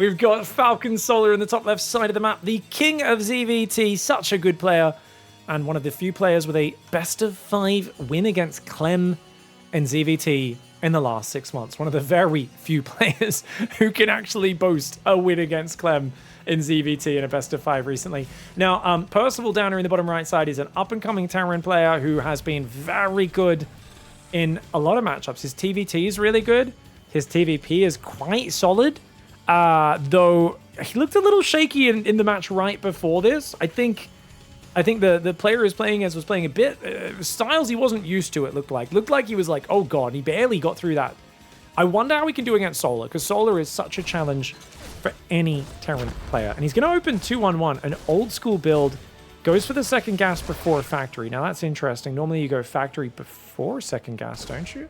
we've got Falcon Solar in the top left side of the map. The king of ZvT, such a good player. And one of the few players with a best of 5 win against Clem and ZvT in the last 6 months. One of the very few players who can actually boast a win against Clem in ZvT in a best of 5 recently. Now, Percival down here in the bottom right side is an up-and-coming Terran player who has been very good in a lot of matchups. His TVT is really good. His TVP is quite solid, though he looked a little shaky in the match right before this. I think the player he was playing as was playing a bit styles he wasn't used to. It looked like he was like, oh god, he barely got through that. I wonder how we can do against Solar, because Solar is such a challenge for any Terran player. And he's going to open 2-1-1, an old school build. Goes for the second gas before factory. Now that's interesting. Normally you go factory before second gas, don't you?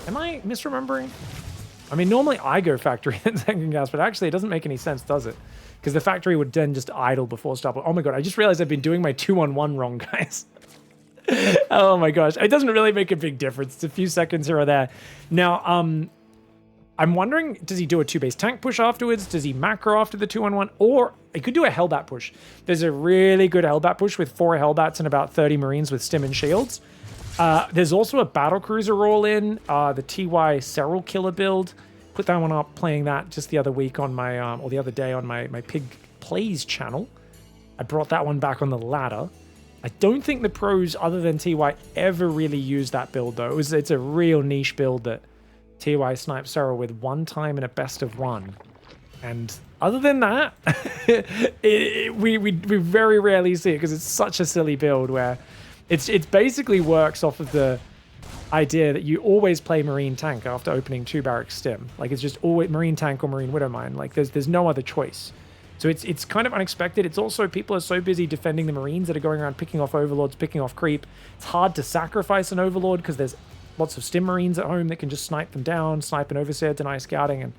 Am I misremembering? I mean, normally I go factory and second gas, but actually it doesn't make any sense, does it? Because the factory would then just idle before stop. Oh my god, I just realized I've been doing my 2-1-1 wrong, guys. Oh my gosh. It doesn't really make a big difference. It's a few seconds here or there. Now, I'm wondering, does he do a 2-base tank push afterwards? Does he macro after the 2-1-1? Or he could do a Hellbat push. There's a really good Hellbat push with 4 Hellbats and about 30 Marines with stim and shields. There's also a battle cruiser roll in, the TY Serial Killer build. Put that one up, playing that just the other week on my, or the other day on my Pig Plays channel. I brought that one back on the ladder. I don't think the pros, other than TY, ever really used that build though. It's a real niche build that TY sniped Serial with one time in a best of 1. And other than that, we very rarely see it because it's such a silly build where it basically works off of the idea that you always play Marine Tank after opening 2 barracks stim. Like it's just always Marine Tank or Marine Widowmine. Like there's no other choice. So it's kind of unexpected. It's also people are so busy defending the Marines that are going around picking off Overlords, picking off creep. It's hard to sacrifice an Overlord because there's lots of stim Marines at home that can just snipe them down, snipe an Overseer, deny scouting, and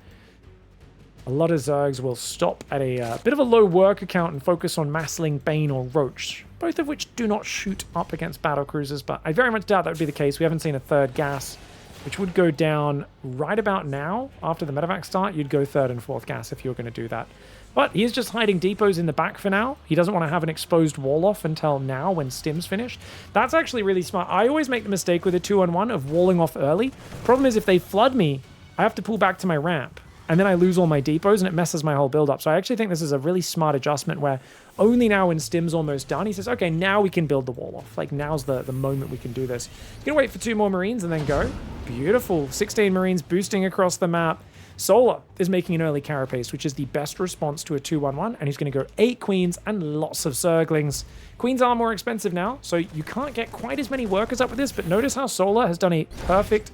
a lot of Zergs will stop at a bit of a low work account and focus on Massling, Bane, or Roach, both of which do not shoot up against battle cruisers, but I very much doubt that would be the case. We haven't seen a 3rd gas, which would go down right about now. After the medevac start, you'd go 3rd and 4th gas if you were going to do that. But he is just hiding depots in the back for now. He doesn't want to have an exposed wall off until now when stim's finished. That's actually really smart. I always make the mistake with a 2-on-1 of walling off early. Problem is, if they flood me, I have to pull back to my ramp. And then I lose all my depots and it messes my whole build up. So I actually think this is a really smart adjustment where only now when stim's almost done, he says, okay, now we can build the wall off. Like now's the moment we can do this. He's going to wait for 2 more Marines and then go. Beautiful. 16 Marines boosting across the map. Solar is making an early carapace, which is the best response to a 2-1-1. And he's going to go 8 Queens and lots of Zerglings. Queens are more expensive now, so you can't get quite as many workers up with this. But notice how Solar has done a perfect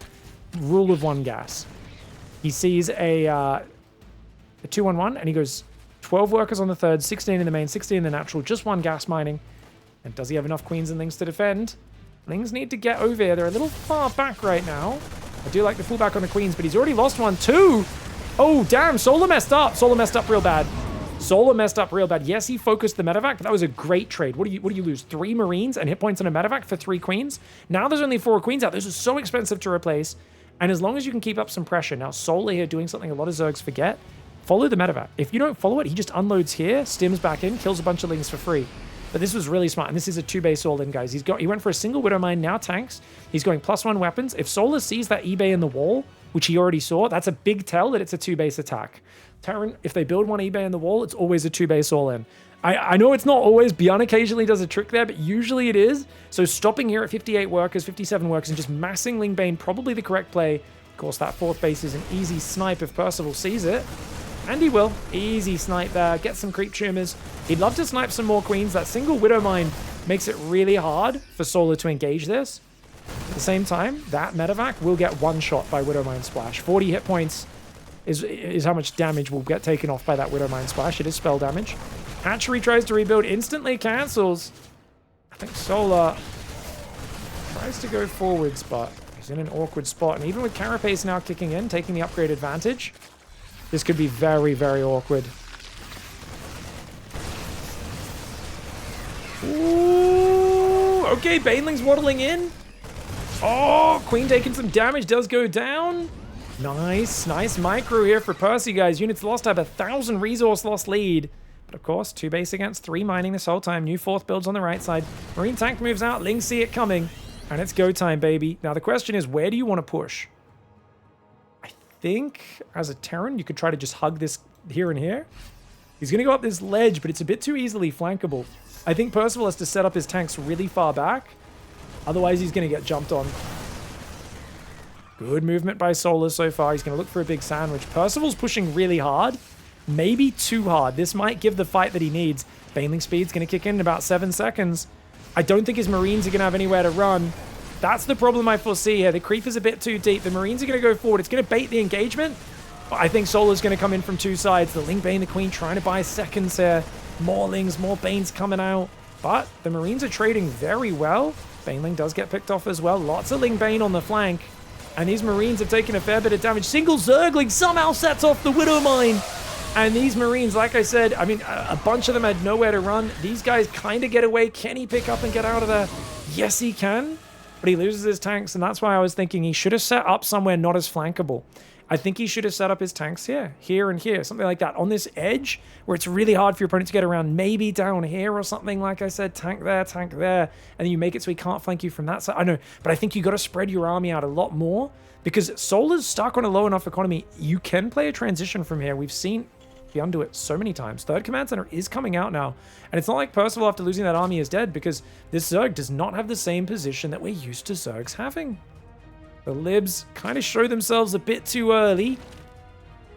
rule of 1 gas. He sees a 2-1-1 and he goes 12 workers on the 3rd, 16 in the main, 16 in the natural, just 1 gas mining. And does he have enough Queens and things to defend? Things need to get over here. They're a little far back right now. I do like the fullback on the Queens, but he's already lost 1 too. Oh, damn. Solar messed up. Solar messed up real bad. Solar messed up real bad. Yes, he focused the medevac, but that was a great trade. What do you lose? 3 Marines and hit points on a medevac for 3 Queens? Now there's only 4 Queens out. Those are so expensive to replace. And as long as you can keep up some pressure. Now, Solar here doing something a lot of Zergs forget. Follow the medevac. If you don't follow it, he just unloads here, stims back in, kills a bunch of Lings for free. But this was really smart, and this is a 2-base all-in, guys. He went for a single Widowmine, now tanks. He's going +1 weapons. If Solar sees that eBay in the wall, which he already saw, that's a big tell that it's a 2-base attack. Terran, if they build 1 eBay in the wall, it's always a 2-base all-in. I know it's not always. Beyond occasionally does a trick there, but usually it is. So stopping here at 58 workers, 57 workers, and just massing Ling Bane, probably the correct play. Of course, that 4th base is an easy snipe if Percival sees it. And he will. Easy snipe there. Get some creep tumors. He'd love to snipe some more Queens. That single Widowmine makes it really hard for Solar to engage this. At the same time, that medevac will get 1 shot by Widowmine Splash. 40 hit points is how much damage will get taken off by that Widowmine Splash. It is spell damage. Hatchery tries to rebuild, instantly cancels. I think Solar tries to go forwards, but he's in an awkward spot. And even with Carapace now kicking in, taking the upgrade advantage, this could be very, very awkward. Ooh, okay, Baneling's waddling in. Oh, Queen taking some damage, does go down. Nice micro here for Percy, guys. Units lost have 1,000 resource loss lead. But of course, 2 base against 3 mining this whole time. New 4th builds on the right side. Marine tank moves out. Lings see it coming. And it's go time, baby. Now the question is, where do you want to push? I think as a Terran, you could try to just hug this here and here. He's going to go up this ledge, but it's a bit too easily flankable. I think Percival has to set up his tanks really far back. Otherwise, he's going to get jumped on. Good movement by Solar so far. He's going to look for a big sandwich. Percival's pushing really hard. Maybe too hard. This might give the fight that he needs. Baneling speed's going to kick in about 7 seconds. I don't think his Marines are going to have anywhere to run. That's the problem I foresee here. The creep is a bit too deep. The Marines are going to go forward. It's going to bait the engagement. But I think Solar's going to come in from 2 sides. The Ling Bane, the Queen trying to buy seconds here. More Lings, more Banes coming out. But the Marines are trading very well. Baneling does get picked off as well. Lots of Ling Bane on the flank. And these Marines have taken a fair bit of damage. Single Zergling somehow sets off the Widow Mine. And these Marines, like I said, I mean, a bunch of them had nowhere to run. These guys kind of get away. Can he pick up and get out of there? Yes, he can. But he loses his tanks. And that's why I was thinking he should have set up somewhere not as flankable. I think he should have set up his tanks here and here. Something like that. On this edge, where it's really hard for your opponent to get around. Maybe down here or something, like I said. Tank there. And then you make it so he can't flank you from that side. I know, but I think you got to spread your army out a lot more. Because Solar's stuck on a low enough economy. You can play a transition from here. We've seen the Unduit so many times. 3rd Command Center is coming out now. And it's not like Percival after losing that army is dead, because this Zerg does not have the same position that we're used to Zergs having. The Libs kind of show themselves a bit too early.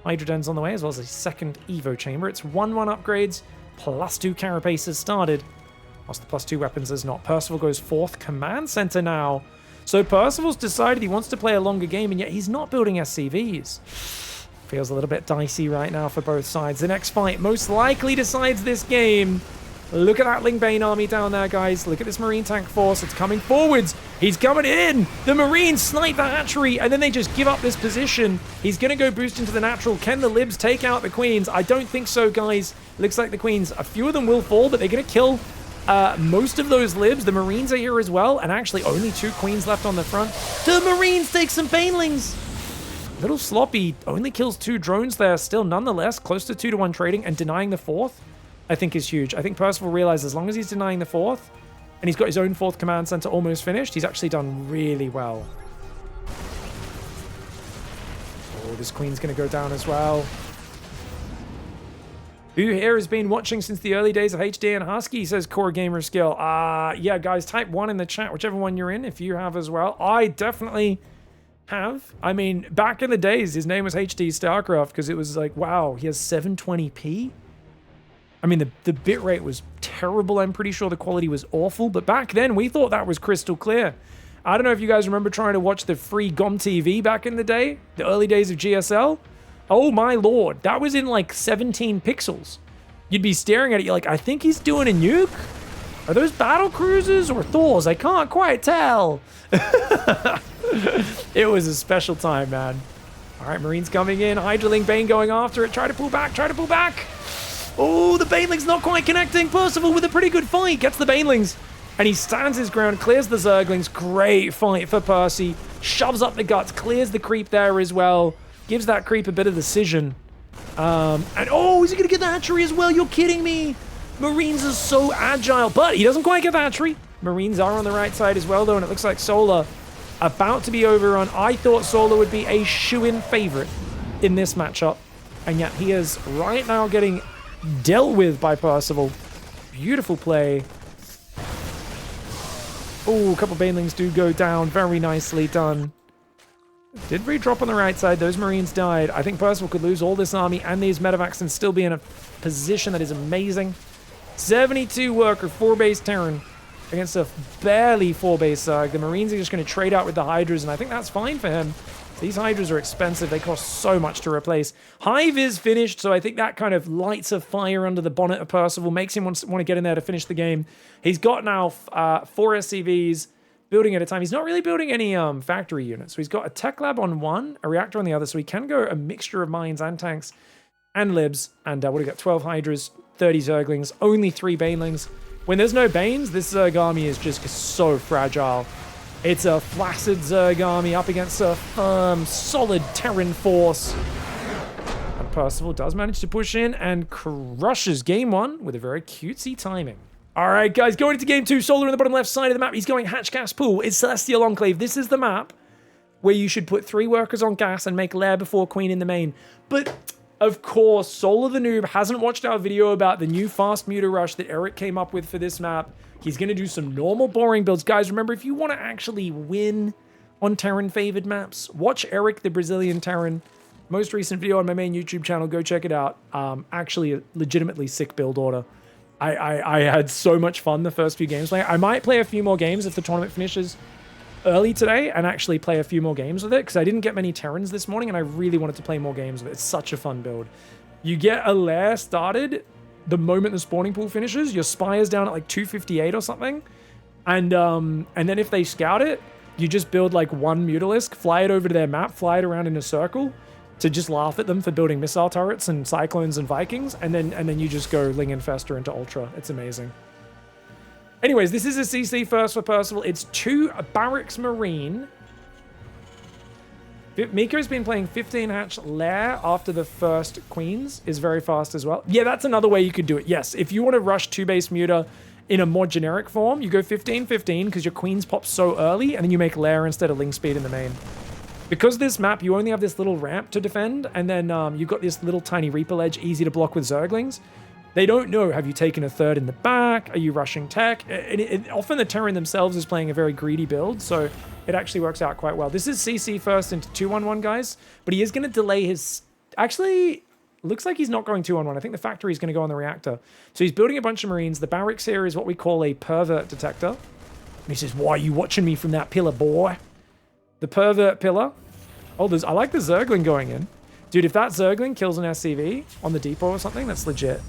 Hydroden's on the way, as well as a 2nd Evo chamber. It's 1-1 upgrades, +2 carapace has started. Whilst the +2 weapons is not. Percival goes 4th Command Center now. So Percival's decided he wants to play a longer game, and yet he's not building SCVs. Feels a little bit dicey right now for both sides. The next fight most likely decides this game. Look at that Ling Bane army down there, guys. Look at this Marine tank force. It's coming forwards. He's coming in. The Marines snipe the hatchery, and then they just give up this position. He's going to go boost into the natural. Can the Libs take out the Queens? I don't think so, guys. Looks like the Queens, a few of them will fall, but they're going to kill most of those Libs. The Marines are here as well, and actually only 2 Queens left on the front. The Marines take some Banelings. Little sloppy, only kills 2 drones there. Still, nonetheless, close to 2-to-1 trading, and denying the 4th, I think is huge. I think Percival realized as long as he's denying the 4th, and he's got his own 4th command center almost finished, he's actually done really well. Oh, this Queen's going to go down as well. Who here has been watching since the early days of HD and Husky, says Core Gamer Skill. Yeah, guys, type 1 in the chat, whichever one you're in, if you have as well. I definitely have. I mean, back in the days, his name was HD StarCraft, because it was like, wow, he has 720p. I mean, the bitrate was terrible. I'm pretty sure the quality was awful, but back then we thought that was crystal clear. I don't know if you guys remember trying to watch the free GOM TV back in the day, the early days of GSL. Oh my lord, that was in like 17 pixels. You'd be staring at it, you're like, I think he's doing a nuke? Are those battle cruisers or Thors? I can't quite tell. It was a special time, man. All right, Marines coming in. Hydraling Bane going after it. Try to pull back, try to pull back. Oh, the Baneling's not quite connecting. Percival with a pretty good fight. Gets the Banelings. And he stands his ground, clears the Zerglings. Great fight for Percy. Shoves up the guts, clears the creep there as well. Gives that creep a bit of decision. And oh, is he going to get the hatchery as well? You're kidding me. Marines are so agile, but he doesn't quite get the hatchery. Marines are on the right side as well, though, and it looks like Solar about to be overrun. I thought Solar would be a shoo-in favorite in this matchup, and yet he is right now getting dealt with by Percival. Beautiful play. Oh, a couple of Banelings do go down. Very nicely done. Did redrop on the right side. Those Marines died. I think Percival could lose all this army and these medevacs and still be in a position that is amazing. 72 worker, 4-base Terran against a barely 4-base Zerg. The Marines are just going to trade out with the Hydras, and I think that's fine for him. These Hydras are expensive. They cost so much to replace. Hive is finished, so I think that kind of lights a fire under the bonnet of Percival, makes him want to get in there to finish the game. He's got now 4 SCVs, building at a time. He's not really building any factory units. So he's got a tech lab on one, a reactor on the other, so he can go a mixture of mines and tanks and libs. And what do we got? 12 Hydras, 30 Zerglings, only 3 Banelings. When there's no Banes, this Zerg army is just so fragile. It's a flaccid Zerg army up against a firm, solid Terran force. And Percival does manage to push in and crushes game 1 with a very cutesy timing. All right, guys, going into game 2. Solar in the bottom left side of the map. He's going Hatch Gas Pool. It's Celestial Enclave. This is the map where you should put 3 workers on gas and make lair before queen in the main. But, of course, Solar the Noob hasn't watched our video about the new fast muta rush that Eric came up with for this map. He's going to do some normal boring builds. Guys, remember, if you want to actually win on Terran-favored maps, watch Eric the Brazilian Terran. Most recent video on my main YouTube channel. Go check it out. Actually, a legitimately sick build order. I had so much fun the first few games. I might play a few more games if the tournament finishes early today and actually play a few more games with it, because I didn't get many Terrans this morning and I really wanted to play more games with it. It's such a fun build. You get a lair started the moment the spawning pool finishes. Your Spire's down at like 258 or something. And then if they scout it, you just build like 1 Mutalisk, fly it over to their map, fly it around in a circle to just laugh at them for building missile turrets and Cyclones and Vikings, and then you just go Ling Infestor into Ultra. It's amazing. Anyways, this is a CC first for Percival. It's 2 Barracks Marine. Miko's been playing 15 Hatch Lair after the first Queens. Is very fast as well. Yeah, that's another way you could do it. Yes, if you want to rush 2 base Muta in a more generic form, you go 15-15 because your Queens pop so early, and then you make Lair instead of Ling Speed in the main. Because this map, you only have this little ramp to defend, and then you've got this little tiny Reaper ledge, easy to block with Zerglings. They don't know, have you taken a third in the back? Are you rushing tech? Often the Terran themselves is playing a very greedy build, so it actually works out quite well. This is CC first into 2-1-1, guys, but he is going to delay his... Actually, looks like he's not going 2-on-1. I think the factory is going to go on the reactor. So he's building a bunch of Marines. The barracks here is what we call a pervert detector. And he says, why are you watching me from that pillar, boy? The pervert pillar. Oh, I like the Zergling going in. Dude, if that Zergling kills an SCV on the depot or something, that's legit.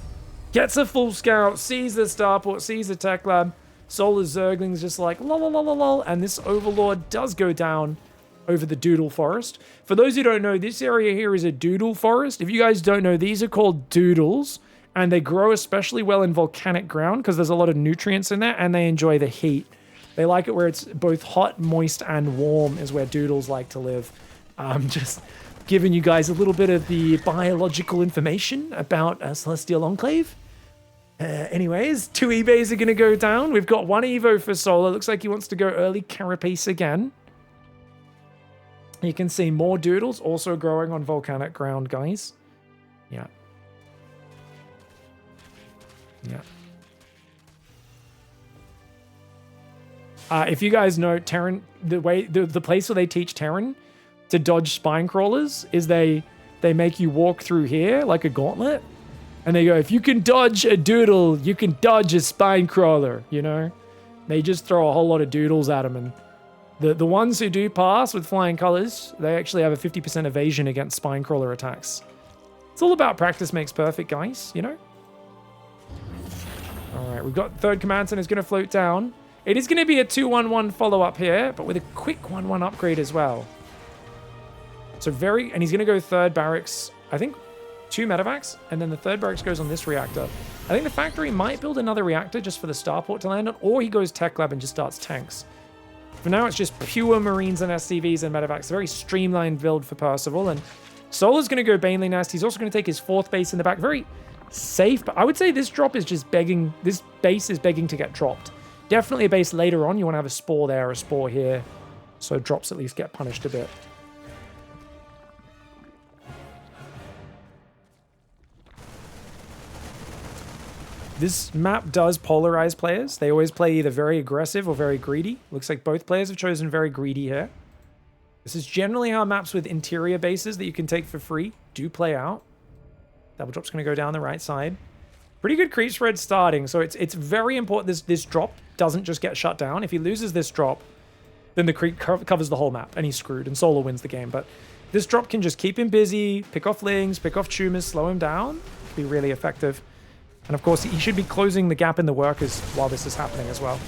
Gets a full scout, sees the starport, sees the tech lab. Solar Zergling's just like, lol, lol, lol, lol, and this Overlord does go down over the Doodle Forest. For those who don't know, this area here is a Doodle Forest. If you guys don't know, these are called Doodles, and they grow especially well in volcanic ground because there's a lot of nutrients in there, and they enjoy the heat. They like it where it's both hot, moist, and warm is where Doodles like to live. Just giving you guys a little bit of the biological information about Celestial Enclave. Anyways, 2 eBays are going to go down. We've got 1 Evo for Solar. Looks like he wants to go early Carapace again. You can see more Doodles also growing on volcanic ground, guys. Yeah. Yeah. If you guys know Terran, the place where they teach Terran to dodge spine crawlers is they make you walk through here like a gauntlet, and they go, if you can dodge a Doodle, you can dodge a spine crawler, you know? They just throw a whole lot of Doodles at them, and the ones who do pass with flying colors, they actually have a 50% evasion against spine crawler attacks. It's all about practice makes perfect, guys, you know? All right, we've got 3rd Command Center is going to float down. It is going to be a 2-1-1 follow-up here, but with a quick 1-1 upgrade as well. So and he's going to go 3rd barracks, I think 2 medevacs, and then the 3rd barracks goes on this reactor. I think the factory might build another reactor just for the starport to land on, or he goes tech lab and just starts tanks. For now, it's just pure Marines and SCVs and medevacs. A very streamlined build for Percival, and Solar's going to go Baneley Nest. He's also going to take his 4th base in the back. Very safe, but I would say this drop is just begging, this base is begging to get dropped. Definitely a base later on. You want to have a spore there, a spore here, so drops at least get punished a bit. This map does polarize players. They always play either very aggressive or very greedy. Looks like both players have chosen very greedy here. This is generally how maps with interior bases that you can take for free do play out. Double drop's going to go down the right side. Pretty good creep spread starting, so it's very important this drop doesn't just get shut down. If he loses this drop, then the creep covers the whole map, and he's screwed, and Solar wins the game. But this drop can just keep him busy, pick off Lings, pick off Tumors, slow him down. Be really effective. And of course, he should be closing the gap in the workers while this is happening as well.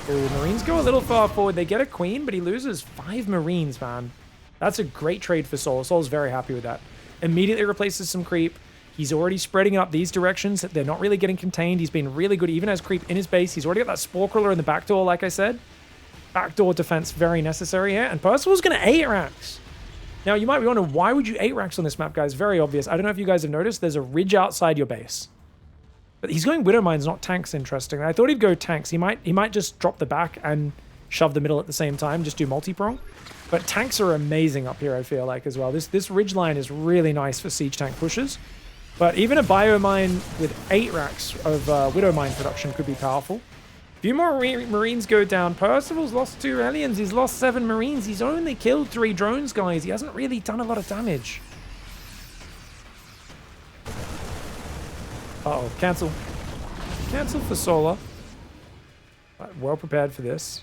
Ooh, Marines go a little far forward. They get a Queen, but he loses 5 Marines, man. That's a great trade for Solar. Solar's very happy with that. Immediately replaces some creep. He's already spreading up these directions. They're not really getting contained. He's been really good, even as creep in his base. He's already got that Spore Crawler in the back door, like I said. backdoor defense very necessary here. And Percival's going to 8-racks. Now, you might be wondering, why would you 8-racks on this map, guys? Very obvious. I don't know if you guys have noticed, there's a ridge outside your base. But he's going Widow Mines, not tanks, interesting. I thought he'd go tanks. He might just drop the back and shove the middle at the same time, just do multi-prong. But tanks are amazing up here, I feel like, as well. This ridge line is really nice for siege tank pushes. But even a Biomine with 8-racks of Widow Mine production could be powerful. A few more Marines go down. Percival's lost 2 Hellions. He's lost 7 Marines. He's only killed 3 drones, guys. He hasn't really done a lot of damage. Uh-oh, cancel. Cancel for Solar. Well prepared for this.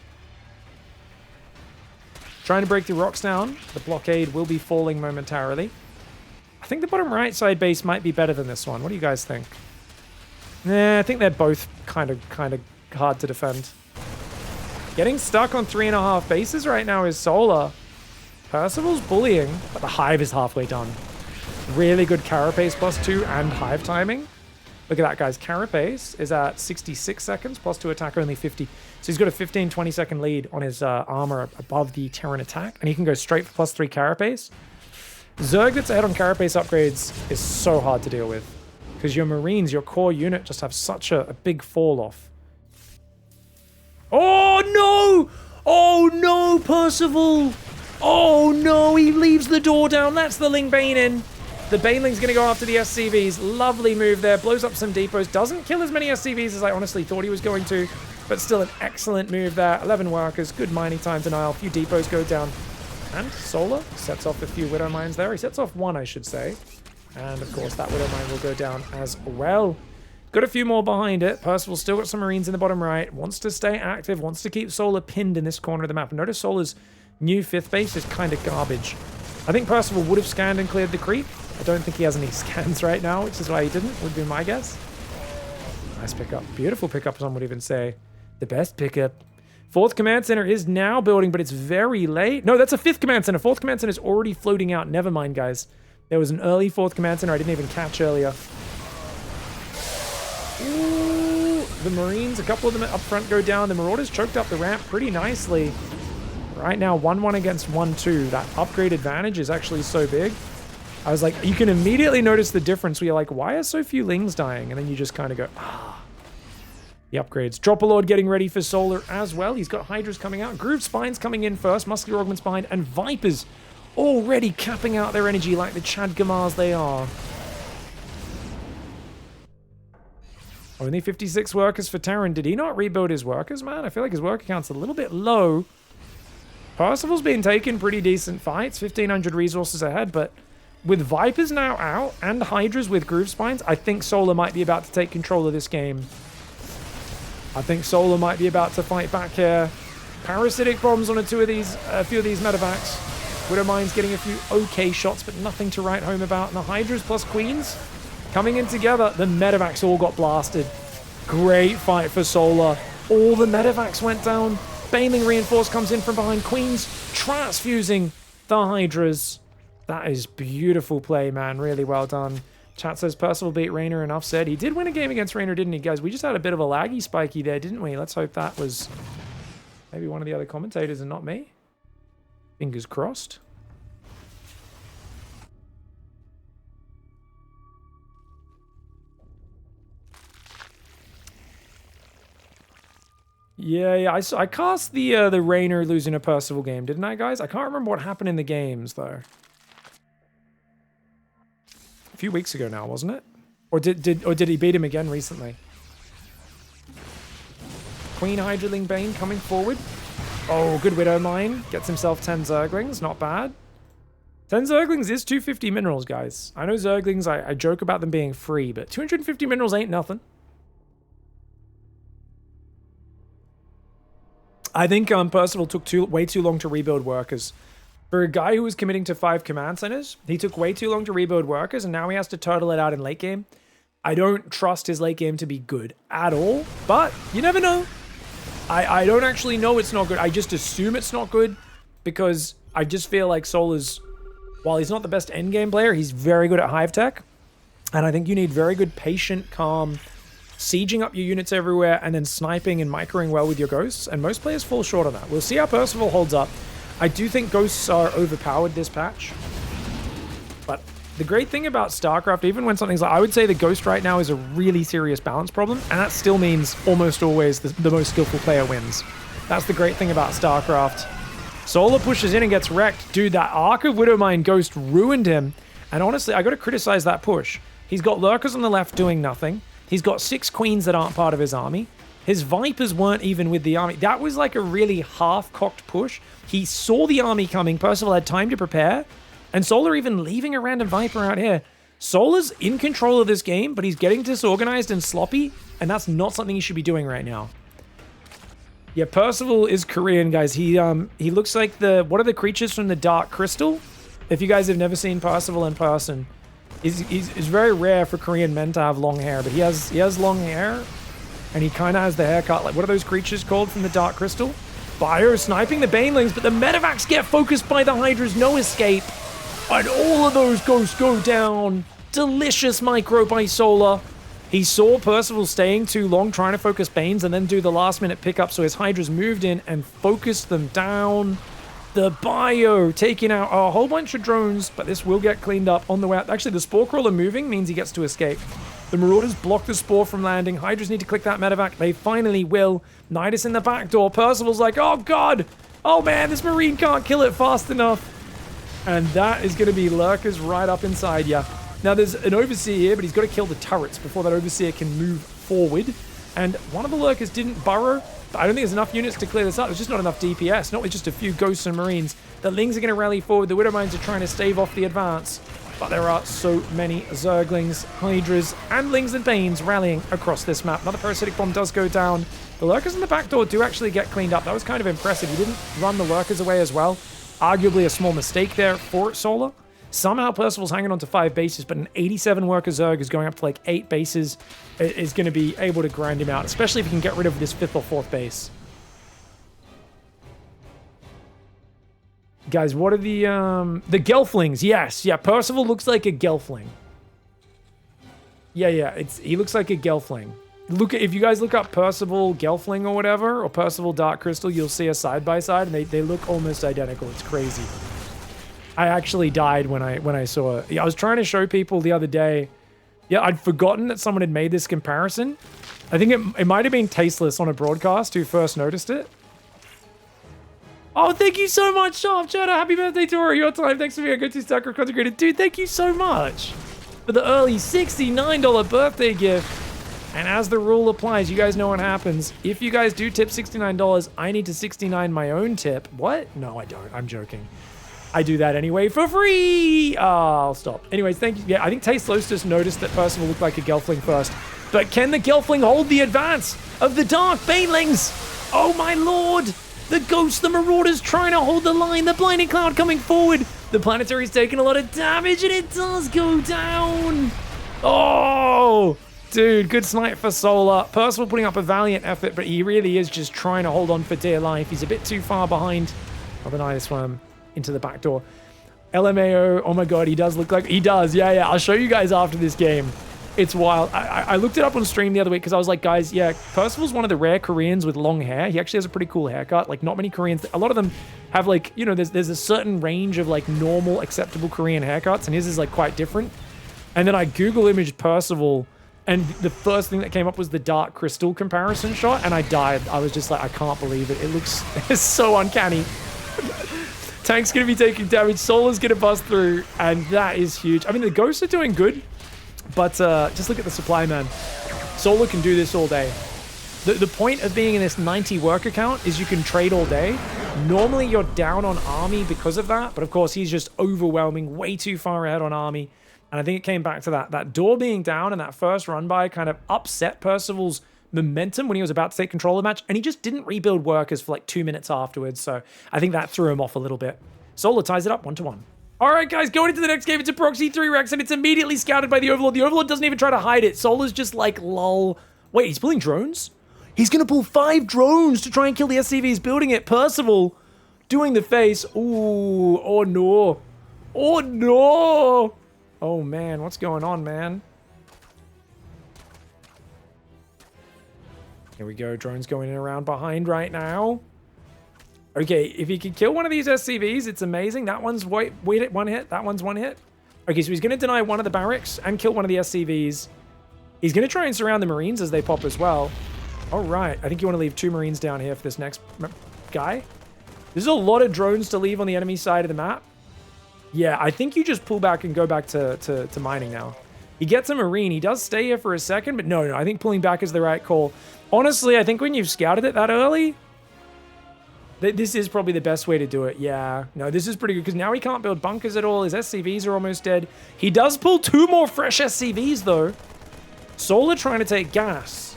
Trying to break the rocks down. The blockade will be falling momentarily. I think the bottom right side base might be better than this one. What do you guys think? Nah, I think they're both kind of hard to defend. Getting stuck on 3.5 bases right now is Solar. Percival's bullying, but the Hive is halfway done. Really good Carapace +2 and Hive timing. Look at that, guys. Carapace is at 66 seconds, +2 attack, only 50. So he's got a 15-20 second lead on his armor above the Terran attack, and he can go straight for +3 Carapace. Zerg that's ahead on Carapace upgrades is so hard to deal with, because your Marines, your core unit, just have such a big fall off. Oh no! Oh no, Percival! Oh no, he leaves the door down. That's the Ling Bane in. The Baneling's going to go after the SCVs. Lovely move there. Blows up some depots. Doesn't kill as many SCVs as I honestly thought he was going to, but still an excellent move there. 11 workers. Good mining time denial. A few depots go down. And Solar sets off a few Widow Mines there. He sets off one, I should say. And of course, that Widow Mine will go down as well. Got a few more behind it. Percival still got some Marines in the bottom right. Wants to stay active. Wants to keep Solar pinned in this corner of the map. Notice Solar's new 5th base is kind of garbage. I think Percival would have scanned and cleared the creep. I don't think he has any scans right now, which is why he didn't, would be my guess. Nice pickup. Beautiful pickup, some would even say. The best pickup. 4th command center is now building, but it's very late. No, that's a 5th command center. 4th command center is already floating out. Never mind, guys. There was an early 4th command center I didn't even catch earlier. Ooh, the Marines, a couple of them up front go down. The Marauders choked up the ramp pretty nicely. Right now, 1-1 against 1-2. That upgrade advantage is actually so big. I was like, you can immediately notice the difference where you're like, why are so few Lings dying? And then you just kind of go, ah. The upgrades. Dropper Lord getting ready for Solar as well. He's got Hydras coming out. Groove Spines coming in first. Muscular Augments behind. And Vipers already capping out their energy like the Chad Gamars they are. Only 56 workers for Terran. Did he not rebuild his workers, man? I feel like his worker count's a little bit low. Percival's been taking pretty decent fights. 1,500 resources ahead, but with Vipers now out and Hydras with Groove Spines, I think Solar might be about to take control of this game. I think Solar might be about to fight back here. Parasitic bombs on a few of these medevacs. Widow Mine's getting a few okay shots, but nothing to write home about. And the Hydras plus Queens coming in together. The medevacs all got blasted. Great fight for Solar. All the medevacs went down. Baneling reinforced comes in from behind. Queens transfusing the Hydras. That is beautiful play, man. Really well done. Chat says Percival beat Raynor. Enough said. He did win a game against Raynor, didn't he, guys? We just had a bit of a laggy spiky there, didn't we? Let's hope that was maybe one of the other commentators and not me. Fingers crossed. Yeah, I cast the Raynor losing a Percival game, didn't I, guys? I can't remember what happened in the games, though. A few weeks ago now, wasn't it? Or did he beat him again recently? Queen Hydraling Bane coming forward. Oh, good Widow Mine. Gets himself 10 Zerglings. Not bad. 10 Zerglings is 250 minerals, guys. I know Zerglings, I joke about them being free, but 250 minerals ain't nothing. I think Percival took way too long to rebuild workers. For a guy who was committing to 5 command centers, he took way too long to rebuild workers, and now he has to turtle it out in late game. I don't trust his late game to be good at all, but you never know. I don't actually know it's not good. I just assume it's not good because I just feel like Solar's, while he's not the best endgame player, he's very good at Hive Tech. And I think you need very good, patient, calm sieging up your units everywhere and then sniping and microing well with your ghosts, and most players fall short on that. We'll see how Percival holds up. I do think ghosts are overpowered this patch, but the great thing about StarCraft, even when something's like, I would say the ghost right now is a really serious balance problem, and that still means almost always the most skillful player wins. That's the great thing about StarCraft. Solar pushes in and gets wrecked. Dude, that Arc of Widowmine Ghost ruined him. And honestly, I got to criticize that push. He's got Lurkers on the left doing nothing. He's got 6 Queens that aren't part of his army. His Vipers weren't even with the army. That was like a really half-cocked push. He saw the army coming. Percival had time to prepare. And Solar even leaving a random Viper out here. Solar's in control of this game, but he's getting disorganized and sloppy. And that's not something he should be doing right now. Yeah, Percival is Korean, guys. He looks like what are the creatures from the Dark Crystal? If you guys have never seen Percival in person, it's very rare for Korean men to have long hair, but he has long hair, and he kind of has the haircut. Like, what are those creatures called from the Dark Crystal? Bio sniping the Banelings, but the Medivacs get focused by the Hydras, no escape, and all of those ghosts go down. Delicious micro by Solar. He saw Percival staying too long trying to focus Banes and then do the last minute pickup, so his Hydras moved in and focused them down. The Bio taking out a whole bunch of drones, but this will get cleaned up on the way out. Actually, the Spore Crawler moving means he gets to escape. The Marauders block the Spore from landing. Hydras need to click that medevac. They finally will. Nidus in the back door. Percival's like, oh god! Oh man, this Marine can't kill it fast enough. And that is going to be Lurkers right up inside ya. Now, there's an Overseer here, but he's got to kill the turrets before that Overseer can move forward. And one of the Lurkers didn't burrow. But I don't think there's enough units to clear this up. There's just not enough DPS, not with just a few Ghosts and Marines. The Lings are going to rally forward. The Widowmines are trying to stave off the advance. But there are so many Zerglings, Hydras, and Lings and Banes rallying across this map. Another Parasitic Bomb does go down. The Lurkers in the back door do actually get cleaned up. That was kind of impressive. He didn't run the Lurkers away as well. Arguably a small mistake there for Solar. Somehow Percival's hanging on to 5 bases, but an 87 worker Zerg is going up to like 8 bases, is going to be able to grind him out, especially if he can get rid of this 5th or 4th base. Guys, what are the Gelflings? Yes, yeah, Percival looks like a Gelfling. Yeah, he looks like a Gelfling. If you guys look up Percival Gelfling or whatever, or Percival Dark Crystal, you'll see a side-by-side, and they look almost identical. It's crazy. I actually died when I saw it. I was trying to show people the other day. Yeah, I'd forgotten that someone had made this comparison. I think it might have been Tasteless on a broadcast who first noticed it. Oh, thank you so much, Sharp Cheddar. Happy birthday, Tori. Your time. Thanks for being a good to StarCraft consecrated. Dude, thank you so much for the early $69 birthday gift. And as the rule applies, you guys know what happens. If you guys do tip $69, I need to 69 my own tip. What? No, I don't. I'm joking. I do that anyway for free. Oh, I'll stop. Anyways, thank you. Yeah, I think Tasteless just noticed that Percival looked like a Gelfling first. But can the Gelfling hold the advance of the Dark Banelings? Oh my lord! The Ghosts, the Marauders trying to hold the line. The Blinding Cloud coming forward. The Planetary's taking a lot of damage and it does go down. Oh! Dude, good snipe for Solar. Percival putting up a valiant effort, but he really is just trying to hold on for dear life. He's a bit too far behind. Oh, the Nidus Worm into the back door. LMAO, oh my god, he does look like... He does, yeah. I'll show you guys after this game. It's wild. I looked it up on stream the other week because I was like, guys, yeah, Percival's one of the rare Koreans with long hair. He actually has a pretty cool haircut. Like, not many Koreans... A lot of them have, like, you know, there's a certain range of, like, normal, acceptable Korean haircuts, and his is, like, quite different. And then I Google imaged Percival, and the first thing that came up was the Dark Crystal comparison shot, and I died. I was just like, I can't believe it. It looks it's so uncanny. Tank's going to be taking damage. Solar's going to bust through, and that is huge. I mean, the Ghosts are doing good, but just look at the supply, man. Solar can do this all day. The point of being in this 90 worker count is you can trade all day. Normally, you're down on army because of that, but of course, he's just overwhelming, way too far ahead on army. And I think it came back to that door being down and that first run by kind of upset Percival's momentum when he was about to take control of the match, and he just didn't rebuild workers for like 2 minutes afterwards, so I think that threw him off a little bit. Solar ties it up 1-1. All right, guys, going into the next game, it's a Proxy 3 Rex, and it's immediately scouted by the Overlord. The Overlord doesn't even try to hide it. Solar's just like, lol. Wait, he's pulling drones? He's gonna pull 5 drones to try and kill the SCVs building it. Percival doing the face. Ooh, oh no. Oh no. Oh man, what's going on, man? Here we go. Drones going in around behind right now. Okay, if he can kill one of these SCVs, it's amazing. That one's one hit. That one's one hit. Okay, so he's going to deny one of the barracks and kill one of the SCVs. He's going to try and surround the Marines as they pop as well. All right. I think you want to leave 2 Marines down here for this next guy. There's a lot of drones to leave on the enemy side of the map. Yeah, I think you just pull back and go back to mining now. He gets a Marine. He does stay here for a second, but no, I think pulling back is the right call. Honestly, I think when you've scouted it that early, this is probably the best way to do it. Yeah, no, this is pretty good because now he can't build bunkers at all. His SCVs are almost dead. He does pull 2 more fresh SCVs, though. Solar trying to take gas.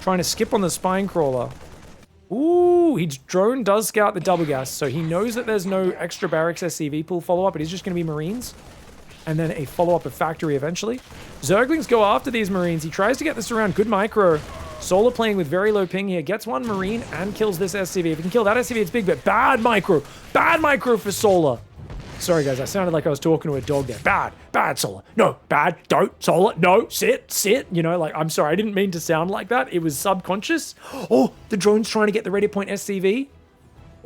Trying to skip on the spine crawler. Ooh, his drone does scout the double gas, so he knows that there's no extra barracks SCV pull follow-up. It is just going to be Marines. And then a follow-up of factory eventually. Zerglings go after these Marines. He tries to get this around. Good micro. Solar playing with very low ping here. Gets 1 Marine and kills this SCV. If he can kill that SCV, it's big, but bad micro. Bad micro for Solar. Sorry, guys. I sounded like I was talking to a dog there. Bad Solar. No, bad. Don't. Solar. No, sit. You know, like, I'm sorry. I didn't mean to sound like that. It was subconscious. Oh, the drone's trying to get the ready point SCV.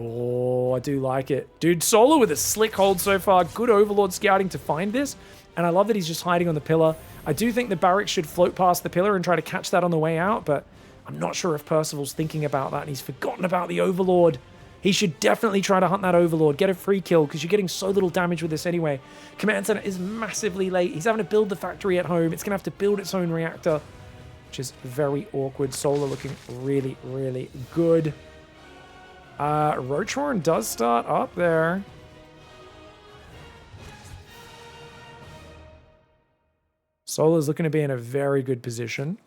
Oh, I do like it. Dude, Solar with a slick hold so far. Good Overlord scouting to find this. And I love that he's just hiding on the pillar. I do think the barracks should float past the pillar and try to catch that on the way out, but I'm not sure if Percival's thinking about that and he's forgotten about the Overlord. He should definitely try to hunt that Overlord, get a free kill, because you're getting so little damage with this anyway. Command Center is massively late. He's having to build the factory at home. It's going to have to build its own reactor, which is very awkward. Solar looking really, really good. Roachhorn does start up there. Solar's looking to be in a very good position.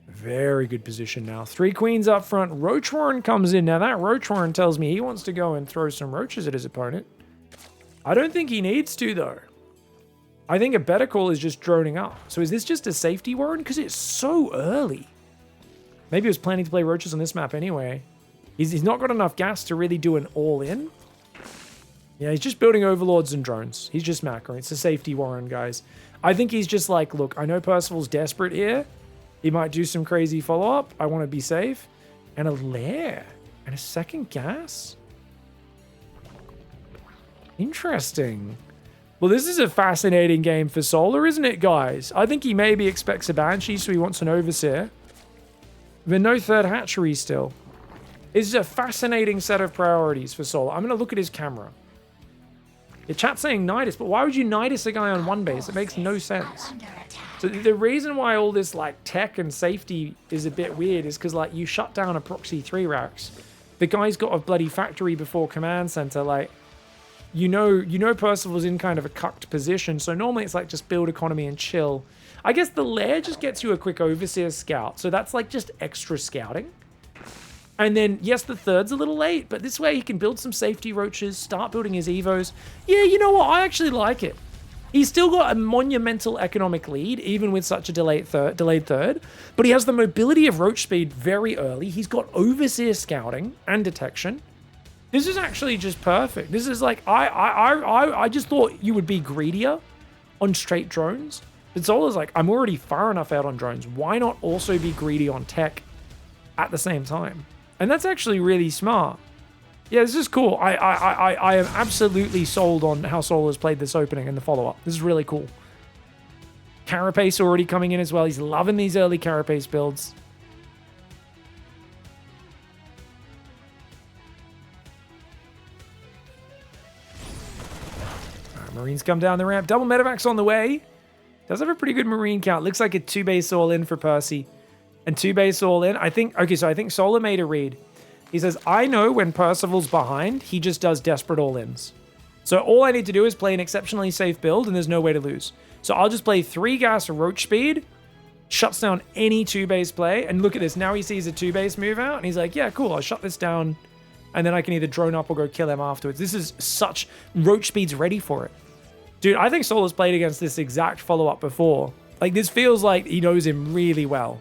Very good position now. 3 queens up front. Roachhorn comes in. Now that Roachhorn tells me he wants to go and throw some roaches at his opponent. I don't think he needs to, though. I think a better call is just droning up. So is this just a safety warren? Because it's so early. Maybe he was planning to play roaches on this map anyway. He's not got enough gas to really do an all-in. Yeah, he's just building overlords and drones. He's just macroing. It's a safety warren, guys. I think he's just like, look, I know Percival's desperate here. He might do some crazy follow-up. I want to be safe. And a lair. And a second gas? Interesting. Well, this is a fascinating game for Solar, isn't it, guys? I think he maybe expects a Banshee, so he wants an Overseer. But no third hatchery still. This is a fascinating set of priorities for Solar. I'm going to look at his camera. The chat's saying Nidus, but why would you Nidus a guy on one base? It makes no sense. So the reason why all this like tech and safety is a bit weird is because like you shut down a proxy 3 racks. The guy's got a bloody factory before command center. Like, you know Percival's in kind of a cucked position. So normally it's like just build economy and chill. I guess the lair just gets you a quick Overseer scout. So that's like just extra scouting. And then, yes, the third's a little late, but this way he can build some safety roaches, start building his evos. Yeah, you know what? I actually like it. He's still got a monumental economic lead, even with such a delayed third, but he has the mobility of roach speed very early. He's got Overseer scouting and detection. This is actually just perfect. This is like, I just thought you would be greedier on straight drones. But Solar's like, I'm already far enough out on drones. Why not also be greedy on tech at the same time? And that's actually really smart. Yeah, this is cool. I am absolutely sold on how Solar's played this opening and the follow-up. This is really cool. Carapace already coming in as well. He's loving these early Carapace builds. Right, Marines come down the ramp. Double medevacs on the way. Does have a pretty good Marine count. Looks like a 2 base all in for Percy. And 2 base all in. I think Solar made a read. He says, I know when Percival's behind, he just does desperate all-ins. So all I need to do is play an exceptionally safe build, and there's no way to lose. So I'll just play 3 gas roach speed, shuts down any 2 base play, and look at this. Now he sees a 2 base move out, and he's like, yeah, cool, I'll shut this down, and then I can either drone up or go kill him afterwards. This is such... Roach speed's ready for it. Dude, I think Solar's played against this exact follow-up before. Like, this feels like he knows him really well.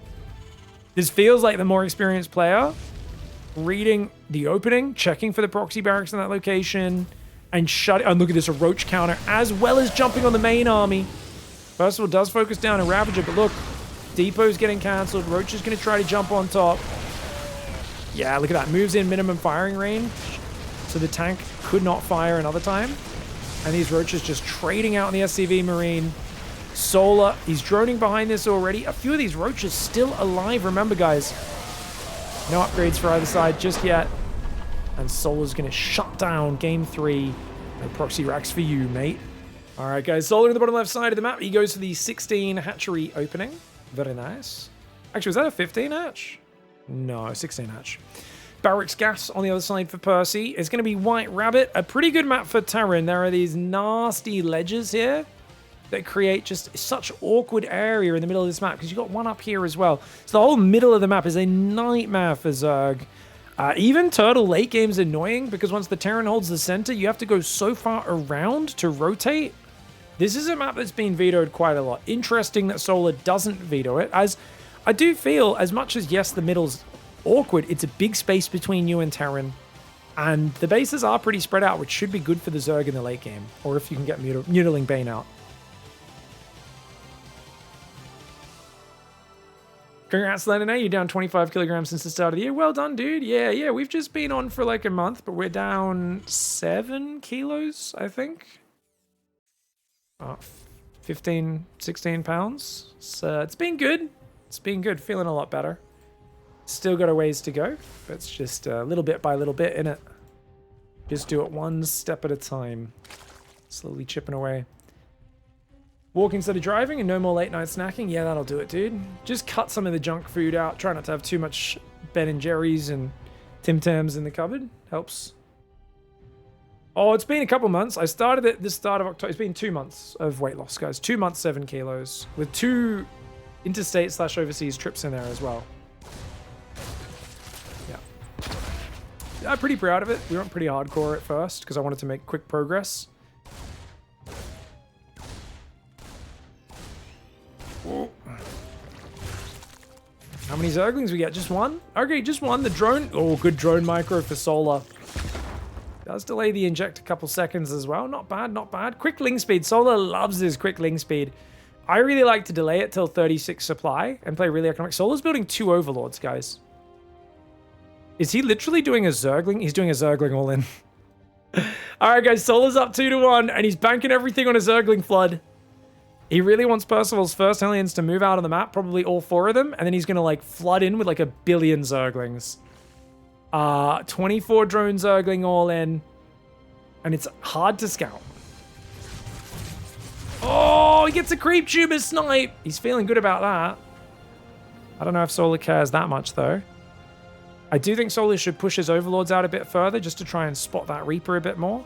This feels like the more experienced player reading the opening, checking for the proxy barracks in that location, and and look at this, a roach counter, as well as jumping on the main army. Percival does focus down a Ravager, but look, Depot's getting cancelled. Roach is going to try to jump on top. Yeah, look at that. Moves in minimum firing range. So the tank could not fire another time. And these Roaches just trading out in the SCV Marine. Solar, he's droning behind this already. A few of these Roaches still alive. Remember, guys, no upgrades for either side just yet. And Solar's going to shut down game 3. No proxy racks for you, mate. All right, guys. Solar in the bottom left side of the map. He goes for the 16 hatchery opening. Very nice. Actually, was that a 15 hatch? No, 16 hatch. Barracks Gas on the other side for Percy. It's going to be White Rabbit. A pretty good map for Terran. There are these nasty ledges here that create just such awkward area in the middle of this map because you've got one up here as well. So the whole middle of the map is a nightmare for Zerg. Even Turtle late game is annoying because once the Terran holds the center, you have to go so far around to rotate. This is a map that's been vetoed quite a lot. Interesting that Solar doesn't veto it, as I do feel, as much as, yes, the middle's awkward, it's a big space between you and Terran, and the bases are pretty spread out, which should be good for the Zerg in the late game, or if you can get Mutiling Bane out. Congrats, Lennon. You're down 25 kilograms since the start of the year. Well done, dude. Yeah, we've just been on for like a month, but we're down 7 kilos, I think. 15, 16 pounds. So it's been good. It's been good. Feeling a lot better. Still got a ways to go, but it's just a little bit by little bit, innit? Just do it one step at a time. Slowly chipping away. Walk instead of driving and no more late night snacking. Yeah, that'll do it, dude. Just cut some of the junk food out. Try not to have too much Ben & Jerry's and Tim Tams in the cupboard. Helps. Oh, it's been a couple months. I started at the start of October. It's been 2 months of weight loss, guys. 2 months, 7 kilos. With 2 interstate/overseas trips in there as well. Yeah. I'm pretty proud of it. We went pretty hardcore at first because I wanted to make quick progress. Whoa. How many Zerglings we get? Just one? Okay, just one. The drone. Oh, good drone micro for Solar. Does delay the inject a couple seconds as well. Not bad, not bad. Quick ling speed. Solar loves his quick ling speed. I really like to delay it till 36 supply and play really economic. Solar's building 2 Overlords, guys. Is he literally doing a Zergling? He's doing a Zergling all in. Alright, guys. Solar's up 2-1, and he's banking everything on a Zergling flood. He really wants Percival's first Hellions to move out of the map, probably all 4 of them, and then he's going to, like, flood in with, like, 1 billion Zerglings. 24 drone Zergling all in, and it's hard to scout. Oh, he gets a creep tumor snipe. He's feeling good about that. I don't know if Solar cares that much, though. I do think Solar should push his Overlords out a bit further just to try and spot that Reaper a bit more.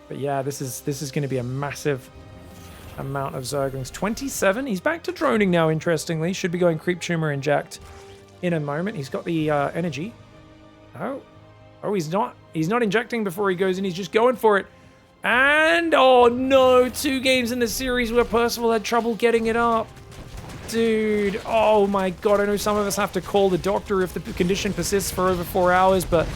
But yeah, this is going to be a massive amount of Zerglings. 27. He's back to droning now, interestingly. Should be going creep tumor inject in a moment. He's got the energy. Oh, he's not. He's not injecting before he goes in. He's just going for it. And, oh no, 2 games in the series where Percival had trouble getting it up. Dude, oh my god, I know some of us have to call the doctor if the condition persists for over 4 hours, but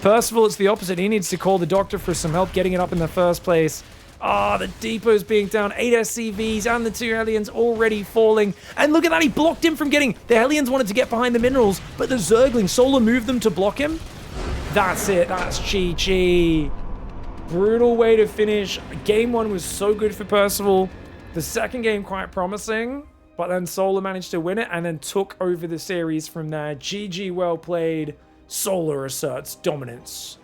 Percival, it's the opposite. He needs to call the doctor for some help getting it up in the first place. Ah, the depot's being down. 8 SCVs and the 2 Hellions already falling. And look at that, he blocked him from getting... The Hellions wanted to get behind the minerals, but the Zergling, Solar moved them to block him. That's it, that's GG. Brutal way to finish. Game 1 was so good for Percival. The second game quite promising, but then Solar managed to win it and then took over the series from there. GG, well played. Solar asserts dominance.